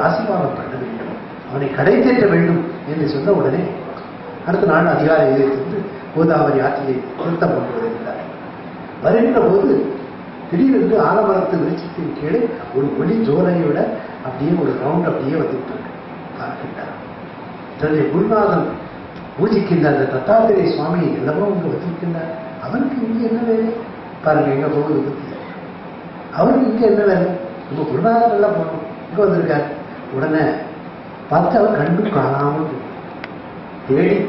ஆசீர்வாதம் பண்ண வேண்டும், அவனை கடை தேற்ற வேண்டும் என்று சொன்ன உடனே அடுத்த நாள் அதிகாரியை சென்று கோதாவரி ஆற்றியை திருத்தம் கொண்டு வருகிறார். வருகின்ற போது திடீரென்று ஆலமரத்து விருட்சத்தின் கீழே ஒரு ஒளி ஜோலையை விட அப்படியே ஒரு ரவுண்ட் அப்படியே வந்துட்டு பார்க்கின்றார். தன்னுடைய குருநாதன் பூஜிக்கின்ற அந்த தத்தாத்திரேய சுவாமியை எல்லாமே அங்கு வச்சிருக்கின்றார். அவனுக்கு இங்கே என்ன வேலை பாருங்க, எங்க போகுது பத்தி அவருக்கு இங்க என்ன வேலை, நம்ம குருநாதன் எல்லாம் போனோம், இங்க வந்திருக்காரு. உடனே பார்த்து அவர் கண்டு காணாமல்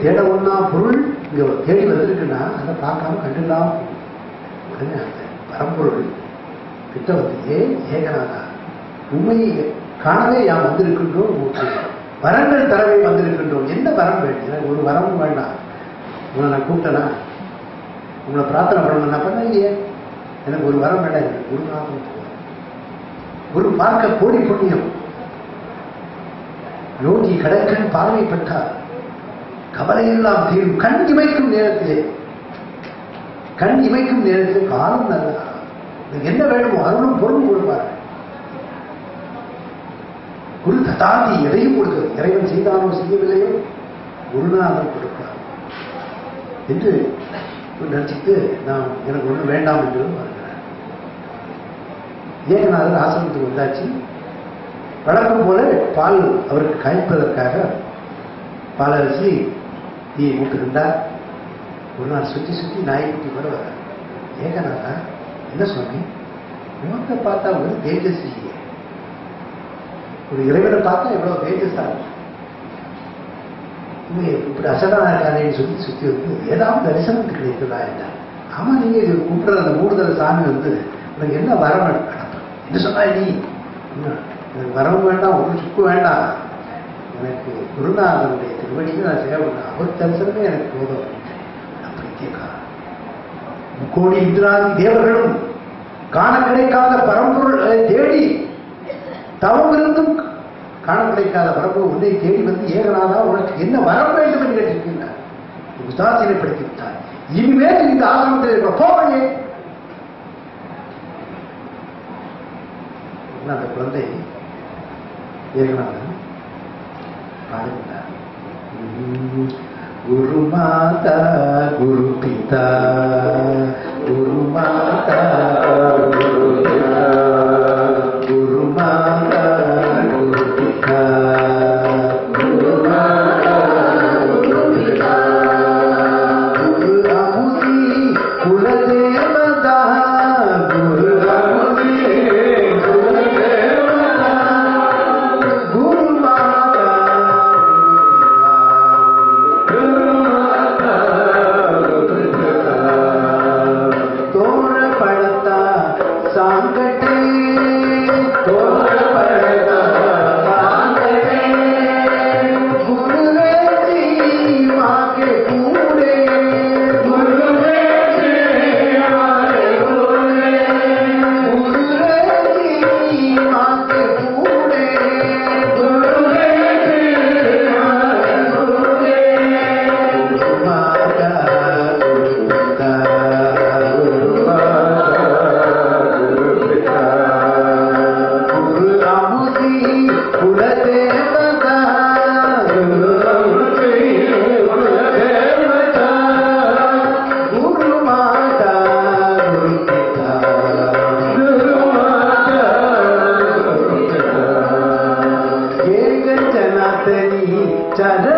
தேட ஒண்ணா பொருள் இங்க தேடி வந்திருக்குன்னா அதை பார்க்காம கண்டுலாம். உடனே அந்த பரம்பொருள் கிட்ட வந்து ஏகநாதா உண்மையை காணவே யாம் வந்திருக்கின்றோம், வரங்கள் தரவே வந்திருக்கின்றோம். என்ன வரம் வேணும்? எனக்கு ஒரு வரமும் வேண்டாம். உங்களை நான் கூப்பிட்டேனா, உங்களை பிரார்த்தனை பண்ணணும் நான் பண்ண இல்லையே, எனக்கு ஒரு வரம் வேண்டாம். எனக்கு குருநாதன் குரு பார்க்க கோடி புண்ணியம். யோகி கடற்கண் பார்வைப்பட்டார் கவலையெல்லாம் தீரும். கண் இமைக்கும் நேரத்திலே காலம் நல்லதா, என்ன வேணுமோ அருளும் பொருளும் கொடுப்பார். குரு ததாதி எதையும் கொடுக்கிறது. இறைவன் செய்தானோ செய்யவில்லையோ குருநாதன் கொடுப்பார் என்று நினைச்சிட்டு நான் எனக்கு ஒன்றும் வேண்டாம் என்று வருகிறேன். ஏகநாதர் ஆசிரமத்துக்கு வந்தாச்சு. வழக்கம் போல பால் அவருக்கு காய்ப்பதற்காக பாலரசி தீயை மூட்டுகின்றார். ஒரு நாள் சுற்றி சுற்றி நாய்க்குட்டி கூட வர. ஏகநாதா என்ன சுவாமி, முகத்தை பார்த்தா ஒரு தேஜஸ் இல்லையே, ஒரு இறைவனை பார்த்தா எவ்வளவு தேஜஸா இப்படி அசடனா இருக்கானேன்னு சொல்லி சுத்தி வந்து ஏதாவது தரிசனம் கிடைத்ததா என்ன? ஆமா, நீங்க இது கூப்பிடுற அந்த மூடுதல் சாமி வந்து உனக்கு என்ன வரம் என்ன சொன்னா, நீ எனக்கு வரவும் வேண்டாம், ஒரு சுக்கு வேண்டாம், எனக்கு குருநாதனுடைய திருவடிக்கு நான் சேவை, அவர் தரிசனமே எனக்கு போதும். அப்படி கேட்க முக்கோடி இந்திராதி தேவர்களும் காண கிடைக்காத பரம்பொருளை தேடி தவம் இருந்தும் காண கிடைக்காத பரம்பொருள் உன்னை தேடி வந்து ஏகநாதா உனக்கு என்ன வரம் வேண்டும் என்று கேட்டிருக்கின்றார். உதாசீனப்படுத்தி விட்டார். இனிமேல் இந்த ஆசிரமத்தில் இருக்கிற போவையே அந்த குழந்தை ஏகநாதன் பாடுகிறார். குரு மாதா குரு பிதா குரு மாதா குரு பிதா குரு மாதா குரு பிதா குரு மாதா குரு பிதா குரு அமுதி குலதேவதா குரு அமுதி குலதேவதா குரு மாதா தோழ பழத்தா சாங்கட்டே தோழ பழத்தா சாங்கட்டே குருவே जी मां के पूरे गुरुवे जी मां के पूरे गुरुवे जी मां के पूरे गुरुवे जी मां के पूरे गुरु माता गुरु पिता गुरु माता गुरु पिता गुरु रामुजी कुलदेवता गुरु रामुजी कुलदेवता गुरु माता गुरु पिता गुरु माता गुरु पिता एक जनातनी चरण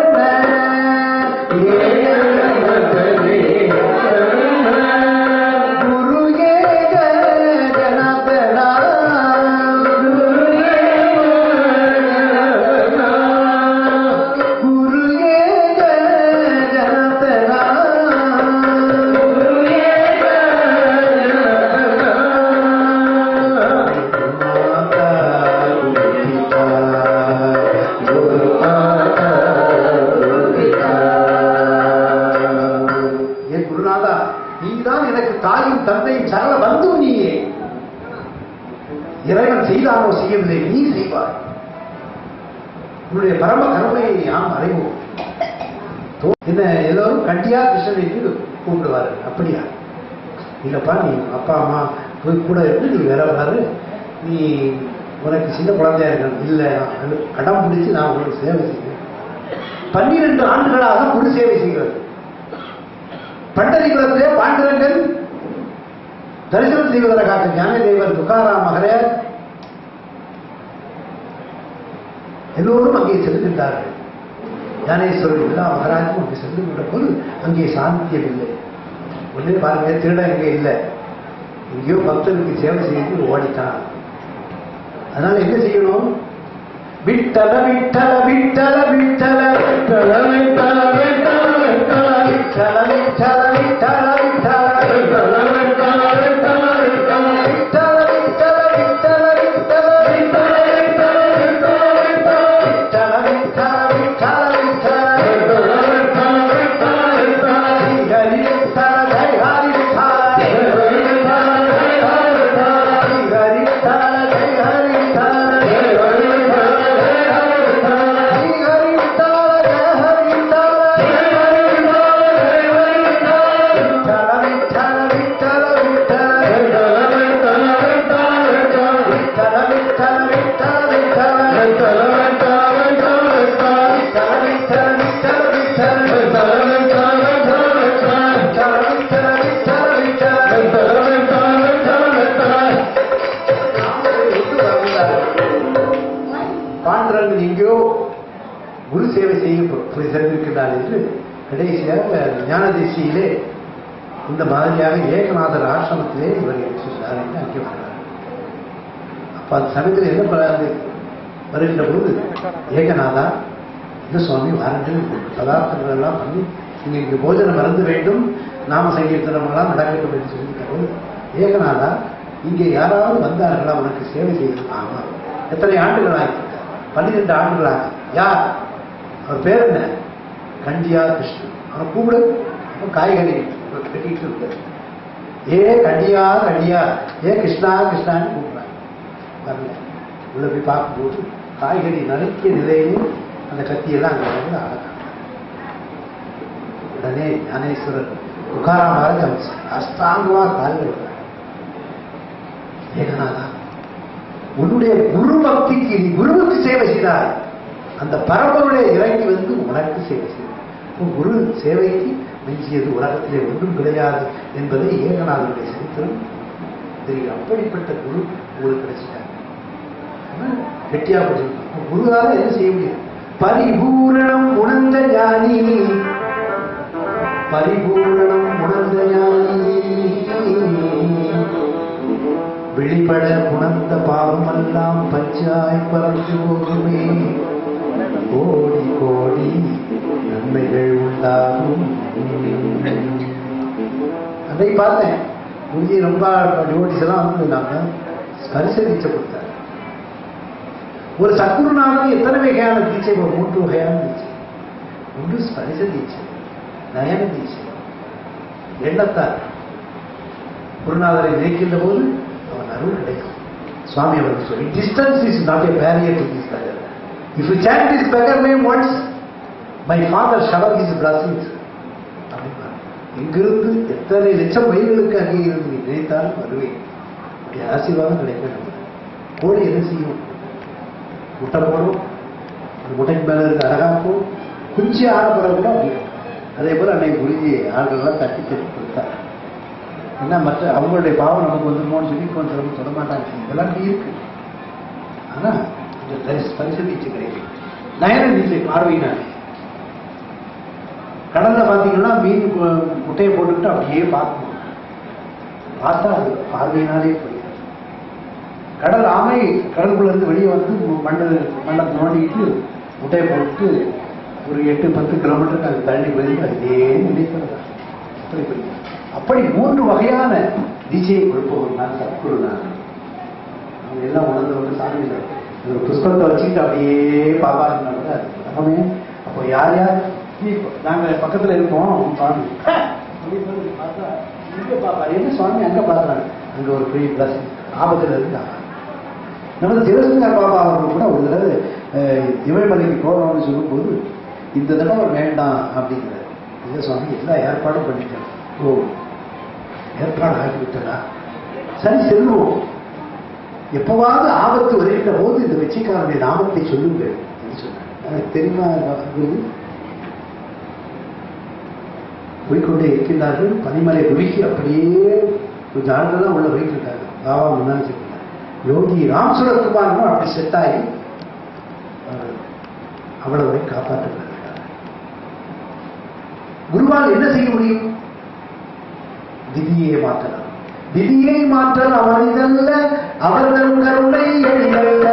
एक जनातनी चरण गुरु एक जनातना गुरु गुरु एक जनातना गुरु एक जनातना माता गुरु पिता गुरु माता गुरु पिता. ஏ குருநாதா, நீதான் எனக்கு தாயும் தந்தையும் சகல வந்தும் நீயே. இறைவன் செய்தானோ செய்யவில்லை, நீ செய்வாய். உன்னுடைய பரம கருணையை நாம் அறிவோம். என்ன எல்லோரும் கண்டியா கிருஷ்ணன் என்று கூப்பிடுவாரு. அப்படியா? இல்லப்பா, நீ அப்பா அம்மா போய் கூட இருந்து நீ வேற வராரு, நீ உனக்கு சின்ன குழந்தையா இருக்கணும். இல்லை, கடம் பிடிச்சு நான் உங்களுக்கு சேவை செய்வேன். 12 ஆண்டுகளாக குரு சேவை செய்கிறது. பண்டரிபுரத்திலே பாண்டுரங்கன் தரிசனம் செய்வதற்காக ஞானதேவர், துக்காராம் மகரேர் எல்லோரும் அங்கே செல்கின்றார்கள். ஞானேஸ்வரர் எல்லா மகராஜும் அங்கே செல்லுகின்ற போது அங்கே சாந்தியம் இல்லை. ஒன்றே பாருங்க, திருடன் இங்கே இல்லை, எங்கேயோ பக்தருக்கு சேவை செய்து ஓடித்தான். அதனால என்ன செய்யணும்? விட்டல விட்டல விட்டல விட்டல விட்டல விட்டல விட்டல விட்டல விட்டல விட்டல குரு சேவை செய்ய சென்றிருக்கிறார் என்று கடைசியாக ஞானதேசியிலே இந்த மாதிரியாக ஏகநாதர் ஆசிரமத்திலே இவர் சொன்னார் என்று அங்கே வந்தார். அப்ப அந்த சமயத்தில் என்ன பண்ணாரு? வருகின்ற போது ஏகநாதா, இந்த சுவாமி வாரண்டு பதார்த்தங்கள் எல்லாம் பண்ணி நீங்க இங்கு போஜனம் மறந்து வேண்டும், நாம சங்கீர்த்தனம் எல்லாம் நடக்கட்டும் என்று சொல்லியிருக்கிறது. ஏகநாதா, இங்கே யாராவது வந்தார்களா உனக்கு சேவை செய்வது? ஆமா. எத்தனை ஆண்டுகளாக? 12 ஆண்டுகளாக. யார்? அவர் பேர் என்ன? கண்டியா கிருஷ்ணன். அவன் கூப்பிடு. காய்கறி கட்டிட்டு இருக்க, ஏ கண்டியா கண்டியா, ஏ கிருஷ்ணா கிருஷ்ணான்னு கூப்பிடுறாங்க. வரல. உள்ள போய் பார்க்கும்போது காய்கறி நறுக்கிய நிலையிலும் அந்த கத்தியெல்லாம் அங்கே வந்து அழகாங்க. உடனே ஞானேஸ்வரர் துக்காராமாக அஸ்தாங்கமா கால்கள். ஏகநாதா, உன்னுடைய குரு பக்திக்கு நீ குருவுக்கு சேவை செய்தாய், அந்த பரம்பொருளை இறங்கி வந்து உனக்கு சேவை செய்தார். குரு சேவைக்கு மிஞ்சியது உலகத்திலே ஒன்றும் கிடையாது என்பதை ஏகநாதனுடைய சரித்திரம் தெரியும். அப்படிப்பட்ட குரு உங்களுக்கு கிடைச்சிட்டாங்க. வெட்டியா போட்டு குருவால என்ன செய்ய முடியும்? பரிபூரணம் உணர்ந்த ஞானி, பரிபூரணம் உணர்ந்த ஞானி, வெளிப்பட உணர்ந்த பாவம் எல்லாம் பஞ்சாய் பறந்து போகுமே, கோடி கோடி நன்மைகள் உண்டாகும். அதை பார்த்தேன். குருஜி ரொம்ப டிவோட்டிஸ் எல்லாம் வந்து நாங்க ஸ்பரிச தீட்சை கொடுத்தார். ஒரு சத்குருநாதன் எத்தனை வகையான தீட்சை? ஒரு 3 வகையான தீட்சை. ஒன்று ஸ்பரிச தீட்சை, நயன தீட்சை. எண்ணத்தார் குருநாதரை நினைக்கின்ற போது அவன் அருள் கிடைக்கும். சுவாமி அவர்கள் சொல்லி, distance is not a barrier to this beggar. If you chant this beggar name once, my father shower his blessings. இங்கிருந்து எத்தனை லட்சம் மைல்களுக்கு அங்கே இருந்து நினைத்தாலும் வருவேன். அப்படி ஆசீர்வாதம் கிடைக்கும். கோழி என்ன செய்யும்? முட்டை போடும், முட்டைக்கு மேல இருந்து அழகாக்கும், குச்சி ஆன பிறகு கூட அப்படியும். அதே போல அன்னைக்கு குருஜி ஆள்கள்லாம் தட்டி தட்டி கொடுத்தார். ஏன்னா மற்ற அவங்களுடைய பாவம் நமக்கு வந்துருமோன்னு சொல்லி கொஞ்சம் சொல்ல மாட்டாங்க. இதெல்லாம் இருக்கு. ஆனா கொஞ்சம் பரிசீலிச்சு கிடைக்கும். நயன நீச்சை பார்வையினாலே கடல்ல பார்த்தீங்கன்னா மீன் முட்டையை போட்டுக்கிட்டு அப்படியே பார்க்கணும். பார்த்தா அது பார்வையினாலே போயிடும். கடல் ஆமை கடலுக்குள்ள இருந்து வெளியே வந்து மண்ணை நோண்டிக்கிட்டு முட்டையை போட்டு ஒரு 8-10 கிலோமீட்டருக்கு அது தள்ளி போயிருந்து அதே நினைக்கிறதா. அப்படி போயிடும். அப்படி 3 வகையான திசையை கொடுப்பவர் நான் சத்குரு. நான் அவங்க எல்லாம் உணர்ந்தவங்க சாமி ஒரு புஷ்பத்தை வச்சுக்கிட்டு அப்படியே பாப்பாருன்னா கூட நம்ம அப்போ யார் யார் நாங்க பக்கத்துல இருப்போம். சுவாமி பார்த்தா இங்க பாப்பாரு, என்ன சுவாமி அங்க பாக்குறாங்க, அங்க ஒரு பெரிய பிளஸ் ஆபத்துல இருக்கு. நமது சிவசங்கர் பாபா அவர்கள் கூட ஒரு தடவை இமயமலைக்கு போகணும்னு சொல்லும்போது இந்த தடவை வேண்டாம் அப்படிங்கிறார். இல்ல சுவாமி எல்லா ஏற்பாடும் பண்ணிட்டேன். ஓ, ஏற்பாடு ஆகிவிட்டதா? சரி செல்வோம். எப்பவாவது ஆபத்து வருகின்ற போது இந்த வெற்றிக்காரனுடைய நாமத்தை சொல்லுங்கள் என்று சொன்னார். எனக்கு தெரியுமா போய்கொண்டே இருக்கின்றார்கள். பனிமலை உருகி அப்படியே கொஞ்சம் ஆளுநர்லாம் உள்ள போயிட்டு இருக்காங்க. பாபா முன்னாடி சொல்றாங்க, யோகி ராம் சுரத்குமார் அப்படி செட்டாகி அவ்வளவு காப்பாற்றுகிறார். குருவால் என்ன செய்ய முடியும்? விதியை மாற்றலாம். விதியை மாற்றலாம் அவரிதல்ல, அவர்கள் கருணை எளிதல்ல.